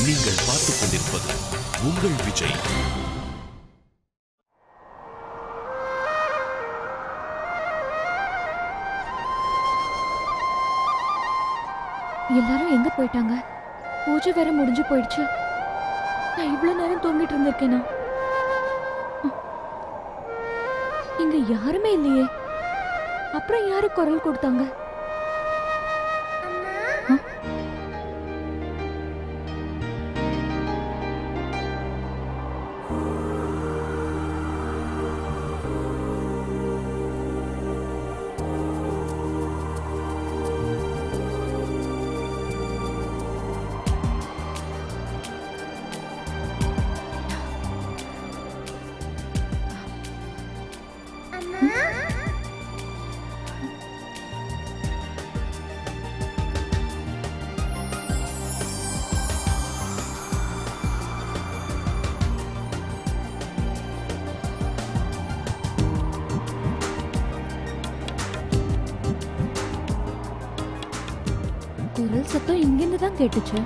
நீங்கள் பார்த்துக் கொண்டிருப்பது உங்கள் விஜய். எல்லாரும் எங்க போயிட்டாங்க? பூஜை வேற முடிஞ்சு போயிடுச்சு. நான் இவ்வளவு நேரம் தூங்கிட்டு இருந்திருக்கேனா? இங்க யாருமே இல்லையே. அப்புறம் யாரு குரல் கொடுத்தாங்க? குரல் சத்தம் இங்கிருந்து தான் கேட்டுச்சு.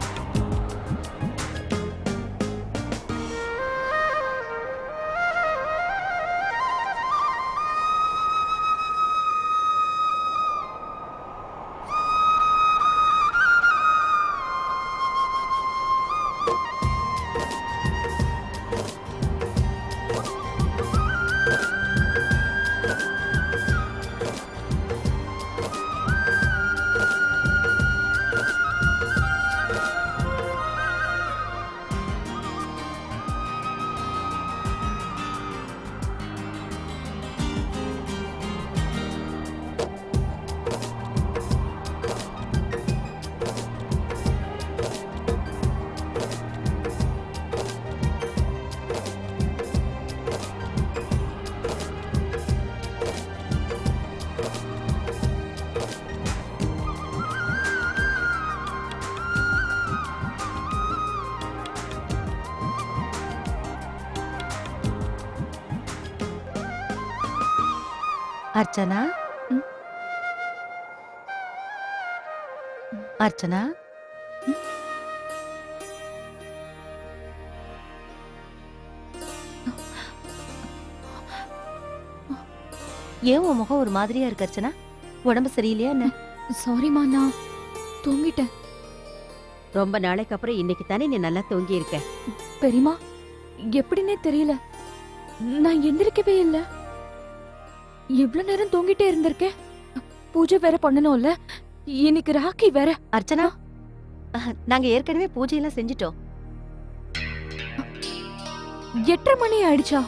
அர்ச்சனா, அர்ச்சனா, ஏன் உன் முகம் ஒரு மாதிரியா இருக்கு அர்ச்சனா? உடம்பு சரியில்லையா என்ன? சாரிமா, நான் தூங்கிட்டேன். ரொம்ப நாளைக்கு அப்புறம் இன்னைக்கு தானே நீ நல்லா தூங்கி இருக்க. பெரியமா, எப்படின்னே தெரியல, நான் எந்திரிக்கவே இல்லை. இவ்வளவு நேரம் தூங்கிட்டே இருந்திருக்கேன். பூஜை வேற பண்ணணும்ல, இன்னைக்கு ராக்கி வேற. அர்ச்சனா, நாங்க ஏற்கனவே பூஜையெல்லாம் செஞ்சிட்டோம். 8:30 மணி ஆயிடுச்சா?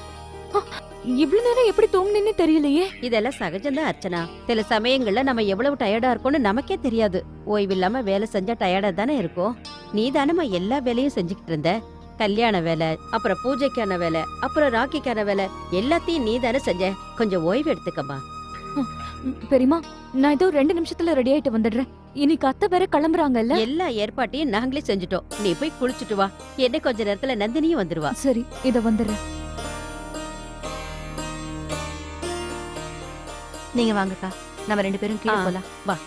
இவ்வளவு நேரம் எப்படி தூங்குனேன்னு தெரியலையே. இதெல்லாம் சகஜம்தான் அர்ச்சனா. சில சமயங்கள்ல நம்ம எவ்வளவு டயர்டா இருக்கோம்னு நமக்கே தெரியாது. ஓய்வில்லாம வேலை செஞ்சா டயர்டா தானே இருக்கும். நீ தானம்மா எல்லா வேலையும் செஞ்சுக்கிட்டு இருந்த. கல்யாண வேலை, அப்புறம் பூஜைக்கான வேலை, அப்புறம் ராக்கிக்கான வேலை, எல்லாத்தையும் நீ தானே செஞ்ச. கொஞ்சம் ஓய்வு எடுத்துக்கம்மா. பெரியமா, நான் ஏதோ 2 நிமிஷத்துல ரெடி ஆயிட்டு வந்துடுறேன். இன்னைக்கு அத்தை வேற கிளம்புறாங்கல்ல. எல்லா ஏற்பாட்டையும் நாங்களே செஞ்சுட்டோம். நீ போய் குளிச்சுட்டு வா. என்ன கொஞ்ச நேரத்துல நந்தினியும் வந்துருவா. சரி, இத வந்துடுறேன். நீங்க வாங்கக்கா, நம்ம 2 பேரும் கீழே போலாம். வா.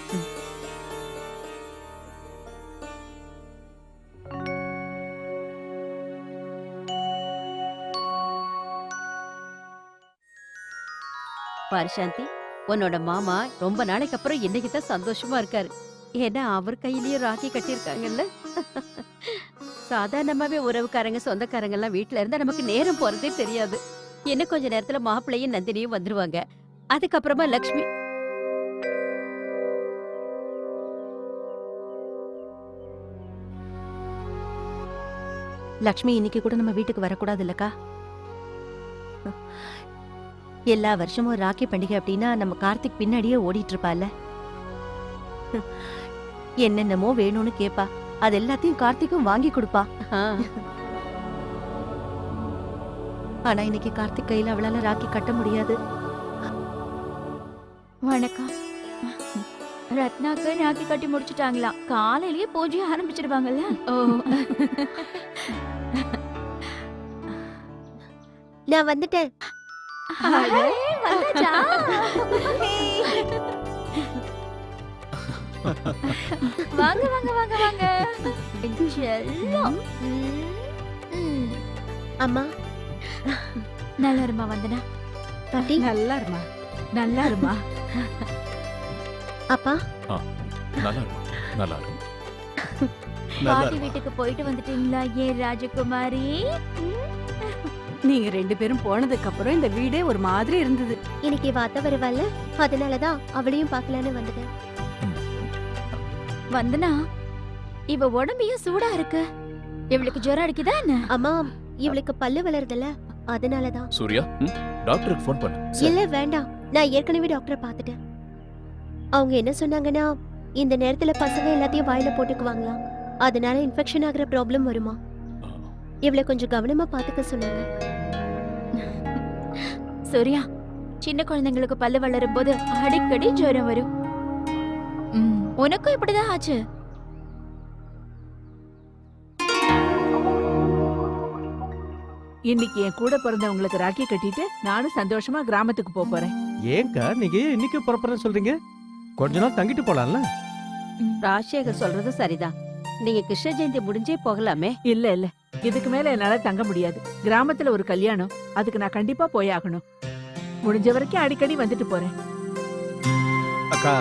பாரு சாந்தி, உன்னோட மாமா ரொம்ப நாளைக்கு அப்புறம் இன்னைக்கு தான் சந்தோஷமா இருக்காரு. ஏன்னா அவர் கையிலயே ராக்கி கட்டியிருக்காங்கல்ல. சாதாரணமாவே உறவுக்காரங்க சொந்தக்காரங்க எல்லாம் வீட்டுல இருந்தா நமக்கு நேரம் போறதே தெரியாது. இன்னும் கொஞ்ச நேரத்துல மாப்பிள்ளையும் நந்தினியும் வந்துருவாங்க. அதுக்கப்புறமா லக்ஷ்மி. லக்ஷ்மி இன்னைக்கு கூட நம்ம வீட்டுக்கு வரக்கூடாது இல்லக்கா? எல்லா வருஷமும் ராக்கி பண்டிகை அப்படின்னா நம்ம கார்த்திக் பின்னாடியே ஓடிட்டு இருப்பால. என்னென்னமோ வேணும்னு கேப்பா. அது எல்லாத்தையும் கார்த்திக்கும் வாங்கி கொடுப்பா. ஆனா இன்னைக்கு கார்த்திக் கையில அவளால ராக்கி கட்ட முடியாது. வணக்கம். ரத்னாக்கு ராக்கி கட்டி முடிச்சிட்டாங்களா? காலையிலேயே பூஜையை ஆரம்பிச்சிருவாங்கல்ல. ஓ, நான் வந்துட்டேன். வாங்க வாங்க வாங்க வாங்க செல்லம். அம்மா நல்லா இருமா வந்தனா. பாட்டி நல்லா இருமா. நல்லா இருமா. அப்பா நல்லா இருக்கும், நல்லா இருக்கும். பாட்டி வீட்டுக்கு போயிட்டு வந்துட்டீங்களா ஏன் ராஜகுமாரி? நீங்க 2 பேரும் போனதுக்கு அப்புறம் இந்த வீடே ஒரு மாதிரி இருந்தது. இன்னைக்கு வாத்த வருவாள்ல, அதனாலதான் அவளையும் பார்க்கலான்னு வந்துட்டேன். வந்தனா இவ உடம்பையும் சூடா இருக்கு. இவளுக்கு ஜுரம் அடிக்குதா என்ன? அம்மா இவளுக்கு பல்லு வளருதுல்ல, அதனாலதான். சூர்யா, டாக்டருக்கு ஃபோன் பண்ணு. இல்ல வேண்டாம், நான் ஏற்கனவே டாக்டரை பார்த்துட்டேன். அவங்க என்ன சொன்னாங்கன்னா, இந்த நேரத்துல பசங்க எல்லாத்தையும் வாயில போட்டுக்குவாங்களாம், அதனால இன்ஃபெக்ஷன் ஆகுற ப்ராப்ளம் வருமா. இவளை கொஞ்சம் கவனமா பாத்துக்க சொன்னாங்க. சூர்யா, சின்ன குழந்தைங்களுக்கு பல்லு வளரும் போது அடிக்கடி ஜுரம் வரும். உனக்கும் இப்படிதான் ஆச்சு. இன்னைக்கு என் கூட பிறந்தவங்களுக்கு ராக்கி கட்டிட்டு நானும் சந்தோஷமா கிராமத்துக்கு போறேன். ஏங்கா நீங்க இன்னைக்கு புறப்படுறேன்னு சொல்றீங்க? கொஞ்ச நாள் தங்கிட்டு போலாம்ல? ராஜசேகர் சொல்றது சரிதான். நீங்க கிருஷ்ண ஜெயந்தி முடிஞ்சே போகலாமே. இல்ல இல்ல, இதுக்கு மேல என்னால தங்க முடியாது. கிராமத்துல ஒரு கல்யாணம், அதுக்கு நான் கண்டிப்பா போயாகணும். முடிஞ்ச வரைக்கும் அடிக்கடி வந்துட்டு போறேன். அக்கா,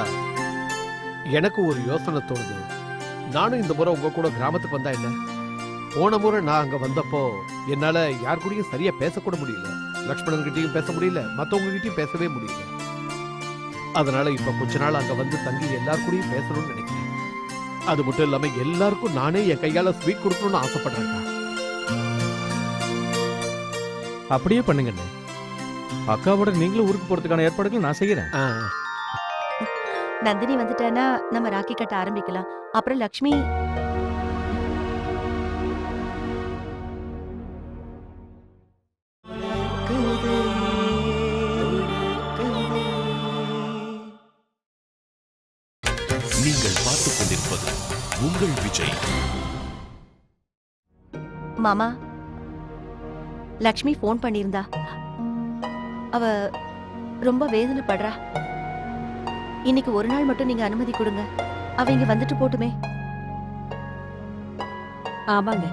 எனக்கு ஒரு யோசனை தோணுது. நானும் இந்த முறை உங்க கூட கிராமத்துக்கு வந்தா என்ன? போன முறை நான் அங்க வந்தப்போ என்னால யார் கூடயும் சரியா பேசக்கூட முடியல. லக்ஷ்மணன் கிட்டயும் பேச முடியல, மத்தவங்க கிட்டயும் பேசவே முடியல. அதனால இப்ப கொஞ்ச நாள் அங்க வந்து தங்கி எல்லார் கூடயும் பேசணும்னு நினைக்கிறேன். அது மட்டும் இல்லாம எல்லாருக்கும் நானே என் கையால ஸ்வீட் கொடுக்கணும்னு ஆசைப்படுறேன். அப்படியே பண்ணுங்கண்ணே. அக்காவோட நீங்களும் ஊருக்கு போறதுக்கான ஏற்பாடுகளை நான் செய்யறேன். நந்தினி வந்துட்டானா நம்ம ராக்கி கட்ட ஆரம்பிக்கலாம். அப்புறம் லக்ஷ்மி நீங்கள் பார்த்துக் கொண்டிருப்பது உங்கள் விஜய். மாமா, லக்ஷ்மி ஃபோன் பண்ணியிருந்தா. அவ ரொம்ப வேதனைப்படுறா. இன்னைக்கு ஒரு நாள் மட்டும் நீங்க அனுமதி கொடுங்க, அவ இங்க வந்துட்டு போட்டுமே. ஆமாங்க,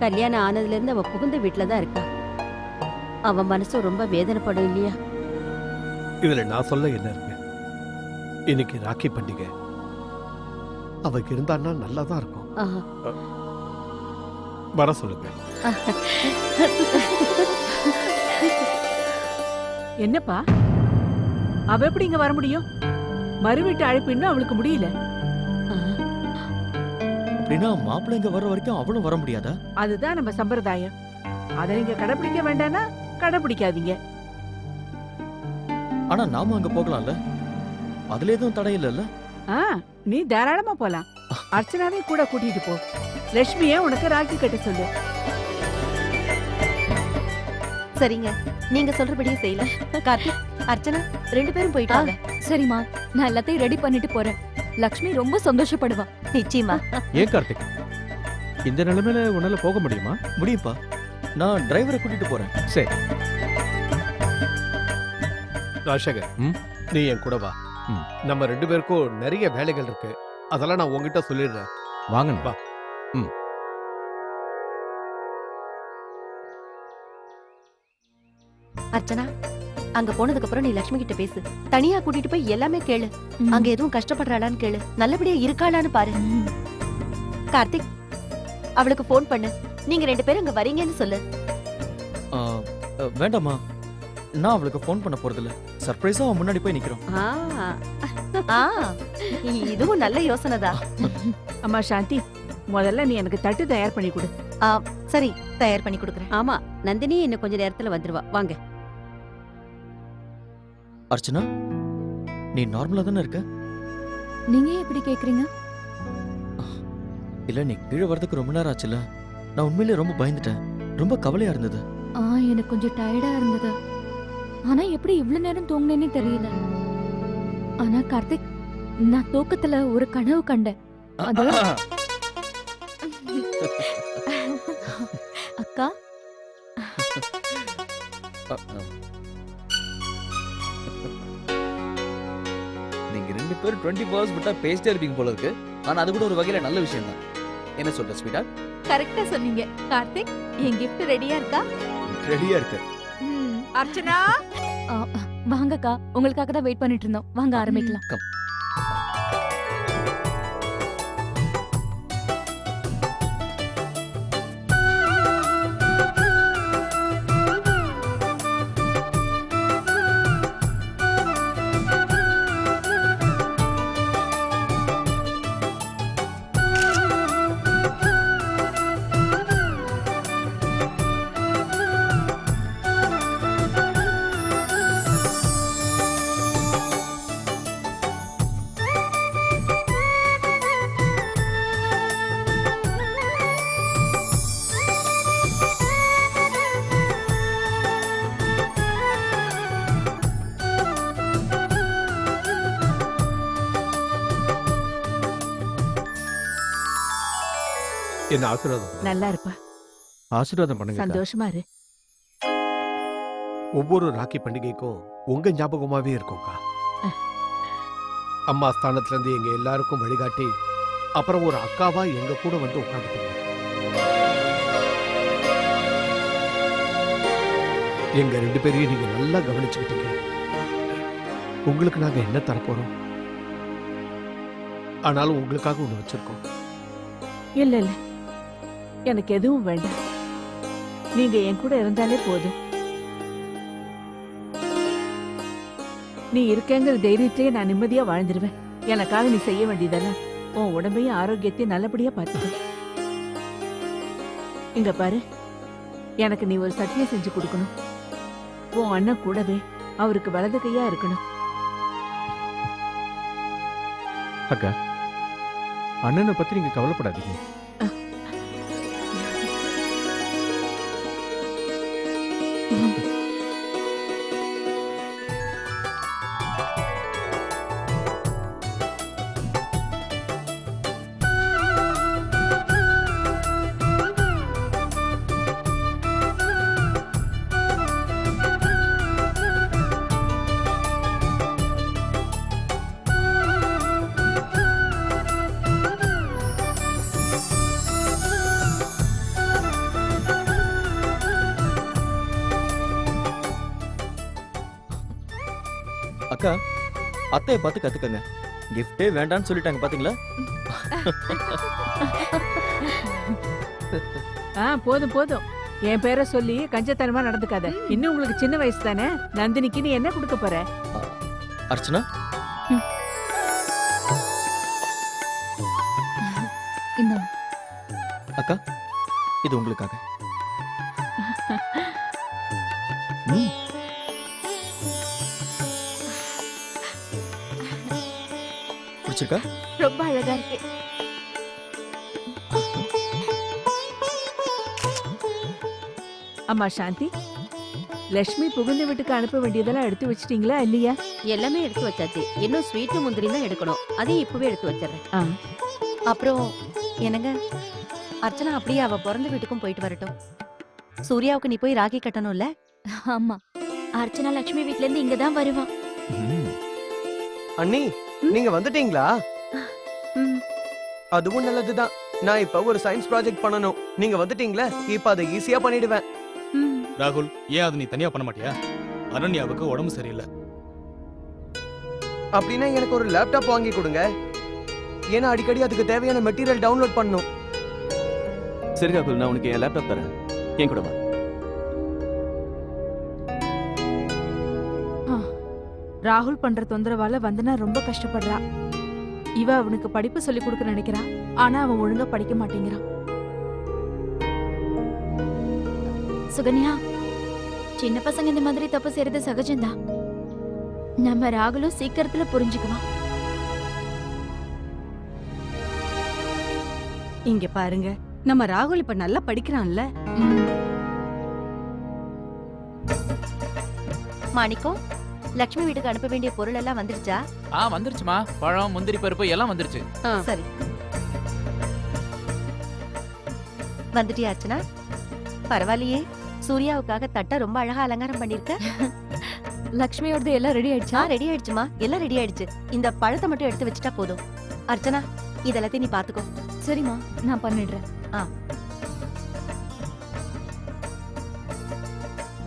கல்யாணம் ஆனதுல இருந்து அவ புகுந்த வீட்டுல தான் இருக்கா. அவ மனசு ரொம்ப வேதனைப்படும் இல்லையா? இதுல நான் சொல்ல என்ன இருக்கு? இன்னைக்கு ராக்கி பண்டிகை, அவக்கு இருந்தான்னா நல்லாதான் இருக்கும். ஆஹா. வர சொல்லுங்க. என்னப்பா, அவ எப்படி இங்க வர முடியும்? மறு வீட்டு அழைப்பு இன்னும் அவளுக்கு முடியல. அப்படின்னா மாப்பிள்ளை இங்க வர்ற வரைக்கும் அவளும் வர முடியாதா? அதுதான் நம்ம சம்பிரதாயம். அதை நீங்க கடைபிடிக்க வேண்டாம்னா கடைபிடிக்காதீங்க. ஆனா நாம அங்க போகலாம்ல, அதுல எதுவும் தடை இல்லல்ல? நீ தாராளமா போலாம். அர்ச்சனாவே கூட கூட்டிட்டு போ. லட்சுமியே உனக்கு ராக்கி கட்ட சொல்லு. சரிங்க, நீங்க சொல்றபடியே செய்யலாம். கார்த்திக், அர்ச்சனா 2 பேரும் போயிட்டு வாங்க. சரிம்மா, நான் எல்லாத்தையும் ரெடி பண்ணிட்டு போறேன். லக்ஷ்மி ரொம்ப சந்தோஷப்படுவா. நிச்சயமா. ஏன் கார்த்திக், இந்த நிலைமையில உன்னால போக முடியுமா? முடியும்பா, நான் டிரைவரை கூட்டிட்டு போறேன். சரி ராஜசேகர், ம்? நீ என் கூட வா. நம்ம 2 பேருக்கும் நிறைய வேலைகள் இருக்கு. அதெல்லாம் நான் உங்ககிட்ட சொல்லிடுறேன். வாங்க. வா. அர்ச்சனா, அங்க போனதுக்கு அப்புறம் நீ லட்சுமி கிட்ட பேசு. தனியா கூட்டிட்டு போய் எல்லாமே கேளு. அங்க எதுவும் கஷ்டப்படுறாளான்னு கேளு. நல்லபடியா இருக்காளான்னு பாரு. கார்த்திக், அவளுக்கு ஃபோன் பண்ணு. நீங்க 2 பேரும் அங்க வரீங்கன்னு சொல்லு. வேண்டாமா, நான் அவளுக்கு ஃபோன் பண்ண போறதில்ல. சர்ப்ரைஸா அவன் முன்னாடி போய் நிக்கிறோம். இதுவும் நல்ல யோசனைதான். அம்மா சாந்தி, முதல்ல நீ எனக்கு தட்டு தயார் பண்ணி கொடு. சரி, தயார் பண்ணி கொடுக்குறேன். ஆமா, நந்தினி இன்னும் கொஞ்ச நேரத்துல வந்துருவா. வாங்க. அர்ச்சனா, நீ நார்மலா தானே இருக்க? நீங்க ஏன் இப்படி கேக்குறீங்க? இல்ல, நீ கீழே வரதுக்கு ரொம்ப நேரம் ஆச்சுல. நான் உண்மையிலேயே ரொம்ப பயந்துட்டேன். ரொம்ப கவலையா இருந்தது. எனக்கு கொஞ்சம் டயர்டா இருந்தது. ஆனா எப்படி இவ்வளவு நேரம் தூங்கினேன்னு தெரியல. ஆனா கார்த்திக், நான் தூக்கத்துல ஒரு கனவு கண்டேன். அது அக்கா, நீங்க 2 ரெண்டு பேரும் 20 hours விட்டா பேசிட்டே இருப்பீங்க போல இருக்கு. ஆனா அது கூட ஒரு வகையில நல்ல விஷயம் தான். என்ன சொல்ற ஸ்வீட்டா? கரெக்டா சொன்னீங்க. கார்த்திக், என் gift ரெடியா இருக்கா? ரெடியா இருக்கு. அர்ச்சனா, வாங்கக்கா, உங்களுக்காக தான் வெயிட் பண்ணிட்டு இருந்தோம். வாங்க ஆரம்பிக்கலாம். கம். என்ன ஆசீர்வாதம் பண்ணு. நல்லா இருப்பா. ஆசீர்வாதம் பண்ணுங்க. சந்தோஷமா இரு. ஒவ்வொரு ராக்கி பண்டிகைக்கும் உங்க ஞாபகமாவே இருக்கும்க்கா. அம்மா ஸ்தானத்துல இருந்து எங்க எல்லாருக்கும் வழிகாட்டி அப்புறம் ஒரு அக்காவா எங்க கூட வந்து உட்காந்துட்டீங்க. எங்க 2 பேரையும் நீங்க நல்லா கவனிச்சுக்கிட்டீங்க. உங்களுக்கு நாங்க என்ன தரப்போறோம்? ஆனாலும் உங்களுக்காக ஒண்ணு வச்சிருக்கோம். இல்ல இல்ல, எனக்கு எதுவும் வேண்டாம். நீங்க என் கூட இருந்தாலே போதும். நீ இருக்கேங்கிற தைரியத்திலேயே நான் நிம்மதியா வாழ்ந்துருவேன். எனக்காக நீ செய்ய வேண்டியதெல்லாம் உன் உடம்பையும் ஆரோக்கியத்தையும் நல்லபடியா பார்த்துக்க. இங்க பாரு, எனக்கு நீ ஒரு சத்தியம் செஞ்சு கொடுக்கணும். உன் அண்ணன் கூடவே அவருக்கு வலது கையா இருக்கணும். அக்கா, அண்ணனை பத்தி நீங்க கவலைப்படாதீங்க. அக்கா, அத்தையை பார்த்து கத்துக்கங்க. கிஃப்டே வேண்டான்னு சொல்லிட்டாங்க பாத்தீங்களா? போதும் போதும், என் பேரை சொல்லி கஞ்சத்தனமா நடந்துக்காத. இன்னும் உங்களுக்கு சின்ன வயசு தானே. நந்தினிக்கு நீ என்ன கொடுக்க போற? அர்ச்சனா, இந்தாங்க. அக்கா, இது உங்களுக்காக. பிடிச்சிருக்கா? ரொம்ப அழகா இருக்கு. அம்மா சாந்தி, லட்சுமி புகுந்த வீட்டுக்கு அனுப்ப வேண்டியதெல்லாம் எடுத்து வச்சிட்டீங்களா இல்லையா? எல்லாமே எடுத்து வச்சாச்சு. இன்னும் ஸ்வீட்டு முந்திரி தான் எடுக்கணும். அதையும் இப்பவே எடுத்து வச்சிடுறேன். அப்புறம் என்னங்க, அர்ச்சனா அப்படியே அவ பிறந்த வீட்டுக்கும் போயிட்டு வரட்டும். சூர்யாவுக்கு நீ போய் ராக்கி கட்டணும்ல? ஆமா, அர்ச்சனா லட்சுமி வீட்ல இருந்து இங்க தான் வருவா. அண்ணி, நீங்க வந்துட்டீங்களா? அதுவும் நல்லதுதான். நான் இப்ப ஒரு சயின்ஸ் ப்ராஜெக்ட் பண்ணனும். நீங்க வந்துட்டீங்களா? இப்ப அதை ஈஸியா பண்ணிடுவேன். ராகுல், ஏன் அது நீ தனியா பண்ண மாட்டியா? அனன்யாவுக்கு உடம்பு சரியில்லை. அப்படின்னா எனக்கு ஒரு லேப்டாப் வாங்கி கொடுங்க. ஏன்னா அடிக்கடி அதுக்கு தேவையான மெட்டீரியல் டவுன்லோட் பண்ணணும். சரி ராகுல், நான் உனக்கு என் லேப்டாப் தரேன். என் கூட வா. ராகுல் பண்ற தொந்தரவால வந்தனா ரொம்ப கஷ்டப்படுறா. இவ அவனுக்கு படிப்பு சொல்லி கொடுக்க நினைக்கிறா. ஆனா அவன் ஒழுங்கா படிக்க மாட்டேங்கிறான். சுகன்யா, சின்ன பசங்க இந்த மாதிரி தப்பு செய்யறது சகஜம்தான். நம்ம ராகுலும் சீக்கிரத்துல புரிஞ்சுக்குவான். இங்க பாருங்க, நம்ம ராகுல் இப்ப நல்லா படிக்கிறான்ல. மாணிக்கம், லட்சுமி வீட்டுக்கு அனுப்ப வேண்டிய பொருள் எல்லாம் வந்துடுச்சா? வந்துருச்சுமா. பழம், முந்திரி பருப்பு எல்லாம் வந்துருச்சு. சரி. வந்துட்டியா அர்ச்சனா? பரவாயில்லையே, சூர்யாவுக்காக தட்டை ரொம்ப அழகா அலங்காரம் பண்ணிருக்க. லக்ஷ்மியோடது எல்லாம் ரெடி ஆயிடுச்சா? ரெடி ஆயிடுச்சுமா, எல்லாம் ரெடி ஆயிடுச்சு. இந்த பழத்தை மட்டும் எடுத்து வச்சுட்டா போதும். அர்ச்சனா, இதெல்லாத்தையும் நீ பாத்துக்கோ. சரிம்மா, நான் பண்ணிடுறேன்.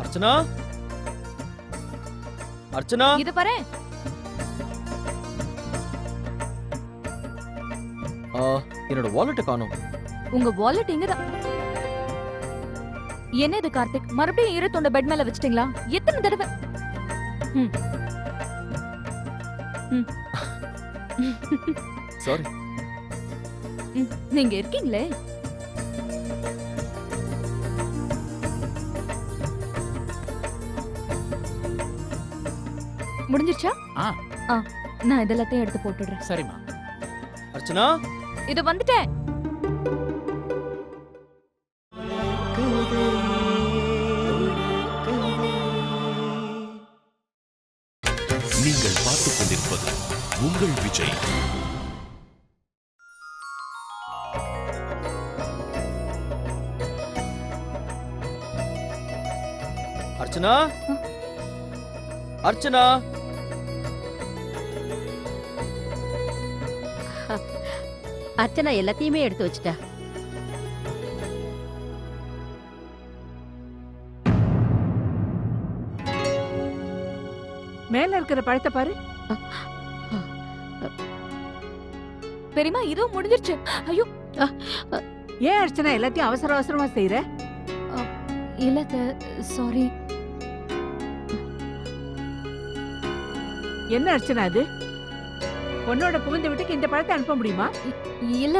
அர்ச்சனா அர்ச்சனா இது பாரு. என்னோட வாலெட்டை காணோம். உங்க வாலெட் எங்கதான்? என்ன இது கார்த்திக், மறுபடியும் ஈர துண்ட பெட் மேல வச்சிட்டீங்களா? எத்தனை தடவை? சாரி. நீங்க இருக்கீங்களே. முடிஞ்சிருச்சா? ஆ. நான் இதெல்லாத்தையும் எடுத்து போட்டுடுறேன். சரிம்மா. அர்ச்சனா இது வந்துட்டேன். நீங்கள் பார்த்துக் கொண்டிருப்பது உங்கள் விஜய். அர்ச்சனா அர்ச்சனா அர்ச்சனா எல்லாத்தையுமே எடுத்து வச்சுட்டா. மேல இருக்கிற பழத்தை பாரு. பெரியம்மா, இதுவும் முடிஞ்சிருச்சு. ஐயோ, ஏன் அர்ச்சனா எல்லாத்தையும் அவசர அவசரமா செய்யற? இல்ல சாரி. என்ன அர்ச்சனா அது? பொண்ணோட புகுந்த வீட்டுக்கு இந்த பழத்தை அனுப்ப முடியுமா? இல்ல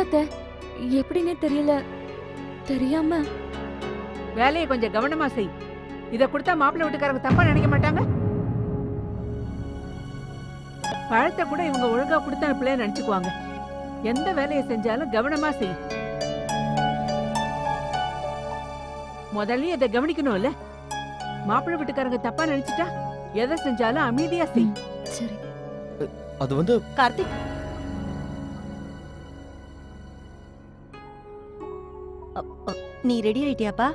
எப்படின்னே தெரியல. தெரியாம. வேலையை கொஞ்சம் கவனமா செய். இத கொடுத்தா மாப்பிள்ளை வீட்டுக்காரங்க தப்பா நினைக்க மாட்டாங்க. பழத்தை கூட இவங்க ஒழுங்கா கொடுத்து அனுப்பல நினைச்சுக்குவாங்க. எந்த வேலையை செஞ்சாலும் கவனமா செய். முதல்ல இதை கவனிக்கணும்ல. மாப்பிள்ளை வீட்டுக்காரங்க தப்பா நினைச்சிட்டா எதை செஞ்சாலும் அமைதியா செய். சரி. அது வந்து கார்த்திக், நீ ரெடி ஆயிட்டியாப்பா?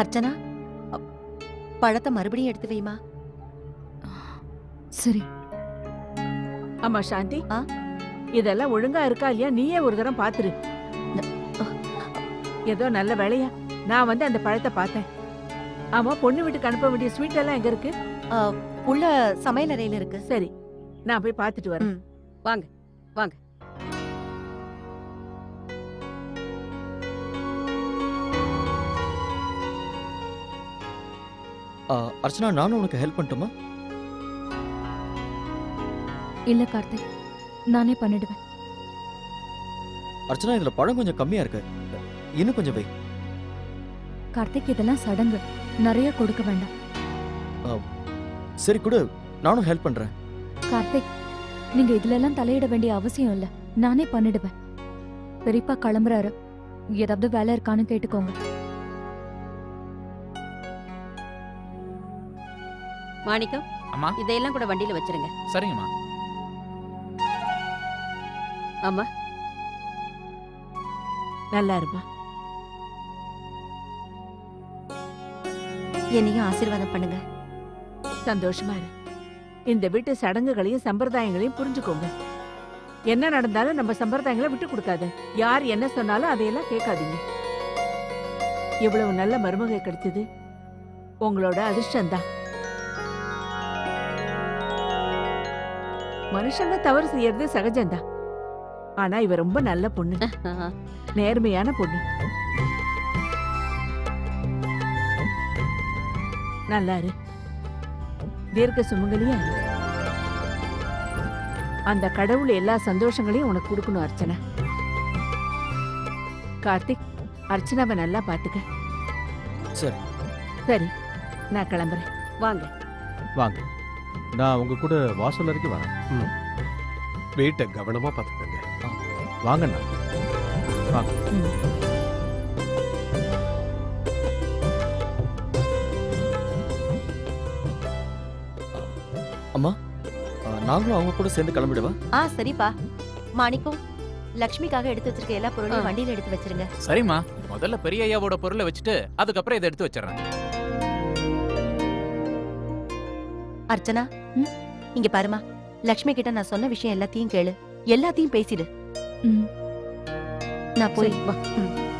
அர்ச்சனா, பழத்தை மறுபடியும் எடுத்து வைமா. சரி. ஆமா சாந்தி, ஆ? இதெல்லாம் ஒழுங்கா இருக்கா இல்லையா நீயே ஒரு தரம் பாத்துரு. ஏதோ நல்ல வேலையா நான் வந்து அந்த பழத்தை பார்த்தேன். ஆமா, பொண்ணு வீட்டுக்கு அனுப்ப வேண்டிய ஸ்வீட் எல்லாம் எங்க இருக்கு? உள்ள சமையல் அறையில இருக்கு. சரி, நான் போய் பார்த்துட்டு வரேன். வாங்க வாங்க. அர்ச்சனா, நானும் உனக்கு ஹெல்ப் பண்ணட்டுமா? இல்ல கார்த்திக், நானே பண்ணிடுவேன். அர்ச்சனா, இதுல பழம் கொஞ்சம் கம்மியா இருக்கு, இன்னும் கொஞ்சம் வை. கார்த்திக், இதெல்லாம் சடங்கு, நிறைய கொடுக்க வேண்டாம். சரி கொடு, நானும் ஹெல்ப் பண்றேன். கார்த்திக், நீங்க இதுல எல்லாம் தலையிட வேண்டிய அவசியம் இல்ல, நானே பண்ணிடுவேன். பெரியப்பா கிளம்புறாரு, ஏதாவது வேலை இருக்கான்னு கேட்டுக்கோங்க. மாணிக்கம், அம்மா. இதையெல்லாம் கூட வண்டியில வச்சிருங்க. சரிங்கம்மா. ஆமா, நல்லா இருப்பா. என்னையும் ஆசீர்வாதம் பண்ணுங்க. சந்தோஷமா இரு. இந்த வீட்டு சடங்குகளையும் சம்பிரதாயங்களையும் புரிஞ்சுக்கோங்க. என்ன நடந்தாலும் நம்ம சம்பிரதாயங்களை விட்டு கொடுக்காத. யார் என்ன சொன்னாலும் அதையெல்லாம் கேட்காதீங்க. இவ்வளவு நல்ல மருமகை கிடைச்சது உங்களோட அதிர்ஷ்டம்தான். மனுஷங்க தவறு செய்யறது சகஜம்தான். ஆனா இவ ரொம்ப நல்ல பொண்ணு, நேர்மையான பொண்ணு. நல்லா இரு, தீர்க்க சுமங்கலியா இரு. அந்த கடவுள் எல்லா சந்தோஷங்களையும் உனக்கு கொடுக்கணும் அர்ச்சனா. கார்த்திக், அர்ச்சனாவை நல்லா பாத்துக்க. சரி சரி, நான் கிளம்புறேன். வாங்க வாங்க. நான் உங்க கூட வாசல் வரைக்கும் வரேன். வீட்டை கவனமா பாத்துக்கங்க. வாங்கண்ணா, வாங்க. அம்மா, நாங்களும் அவங்க கூட சேர்ந்து கிளம்பிடுவா? சரிப்பா. மாணிக்கம், லக்ஷ்மிக்காக எடுத்து வச்சிருக்க எல்லா பொருளையும் வண்டியில எடுத்து வச்சிருங்க. சரிம்மா, முதல்ல பெரிய ஐயாவோட பொருளை வச்சுட்டு அதுக்கப்புறம் இதை எடுத்து வச்சிடறேன். அர்ச்சனா, இங்க பாருமா, லக்ஷ்மி கிட்ட நான் சொன்ன விஷயம் எல்லாத்தையும் கேளு, எல்லாத்தையும் பேசிடு. ம். நான் போய் சரி, வா. ம்.